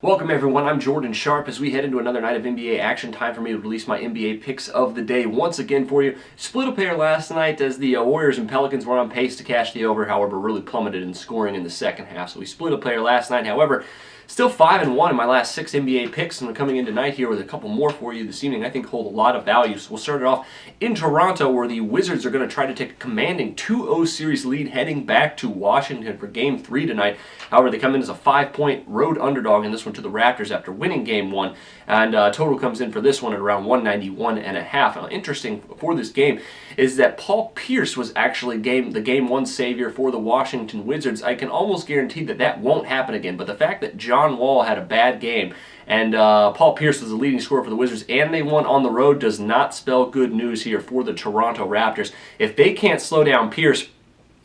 Welcome everyone, I'm Jordan Sharp as we head into another night of NBA action. Time for me to release my NBA picks of the day once again for you. Split a pair last night as the Warriors and Pelicans were on pace to cash the over, however really plummeted in scoring in the second half. So we split a pair last night, however, still 5-1 in my last 6 NBA picks, and we're coming in tonight here with a couple more for you this evening I think hold a lot of value. So we'll start it off in Toronto, where the Wizards are going to try to take a commanding 2-0 series lead heading back to Washington for Game 3 tonight. However, they come in as a 5-point road underdog in this one to the Raptors after winning Game 1, and total comes in for this one at around 191.5. Now, interesting for this game is that Paul Pierce was actually the Game 1 savior for the Washington Wizards. I can almost guarantee that that won't happen again, but the fact that John Wall had a bad game and Paul Pierce was the leading scorer for the Wizards, and they won on the road, does not spell good news here for the Toronto Raptors. If they can't slow down Pierce,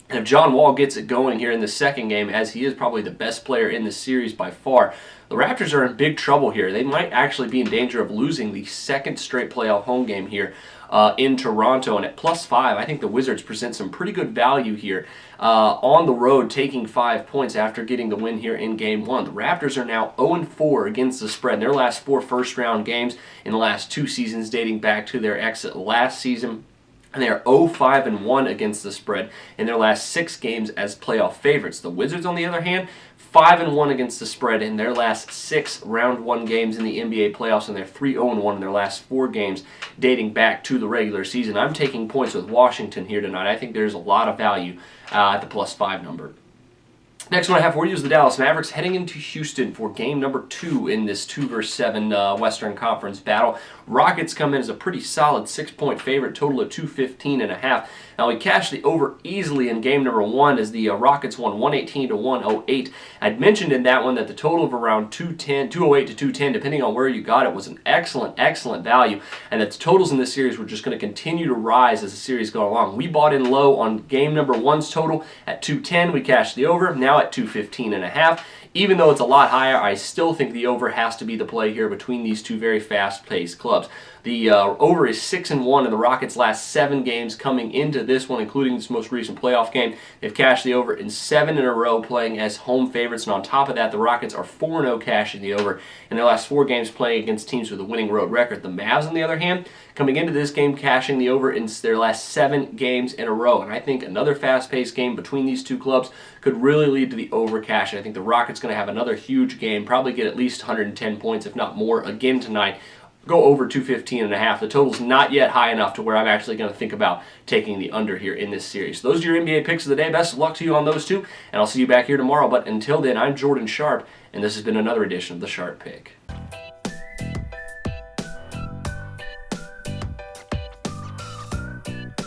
and if John Wall gets it going here in the second game, as he is probably the best player in this series by far, the Raptors are in big trouble here. They might actually be in danger of losing the second straight playoff home game here in Toronto. And at +5, I think the Wizards present some pretty good value here on the road, taking 5 points after getting the win here in Game 1. The Raptors are now 0-4 against the spread in their last 4 first-round games in the last 2 seasons, dating back to their exit last season. And they are 0-5-1 against the spread in their last 6 games as playoff favorites. The Wizards, on the other hand, 5-1 against the spread in their last 6 round 1 games in the NBA playoffs, and they're 3-0-1 in their last 4 games dating back to the regular season. I'm taking points with Washington here tonight. I think there's a lot of value at the +5 number. Next one I have for you is the Dallas Mavericks heading into Houston for game number 2 in this 2-7 Western Conference battle. Rockets come in as a pretty solid 6-point favorite, total of 215.5. Now, we cashed the over easily in game number 1 as the Rockets won 118-108. I'd mentioned in that one that the total of around 208 to 210, depending on where you got it, was an excellent value, and that the totals in this series were just going to continue to rise as the series goes along. We bought in low on game number 1's total at 210. We cashed the over, now at 215.5. Even though it's a lot higher, I still think the over has to be the play here between these two very fast-paced clubs. The over is 6-1 in the Rockets' last 7 games coming into this one, including this most recent playoff game. They've cashed the over in 7 in a row, playing as home favorites. And on top of that, the Rockets are 4-0 cashing the over in their last 4 games playing against teams with a winning road record. The Mavs, on the other hand, coming into this game, cashing the over in their last 7 games in a row. And I think another fast-paced game between these two clubs could really lead to the over cash. I think the Rockets going to have another huge game, probably get at least 110 points, if not more, again tonight. Go over 215.5. The total's not yet high enough to where I'm actually going to think about taking the under here in this series. Those are your NBA picks of the day. Best of luck to you on those two, and I'll see you back here tomorrow. But until then, I'm Jordan Sharp, and this has been another edition of the Sharp Pick.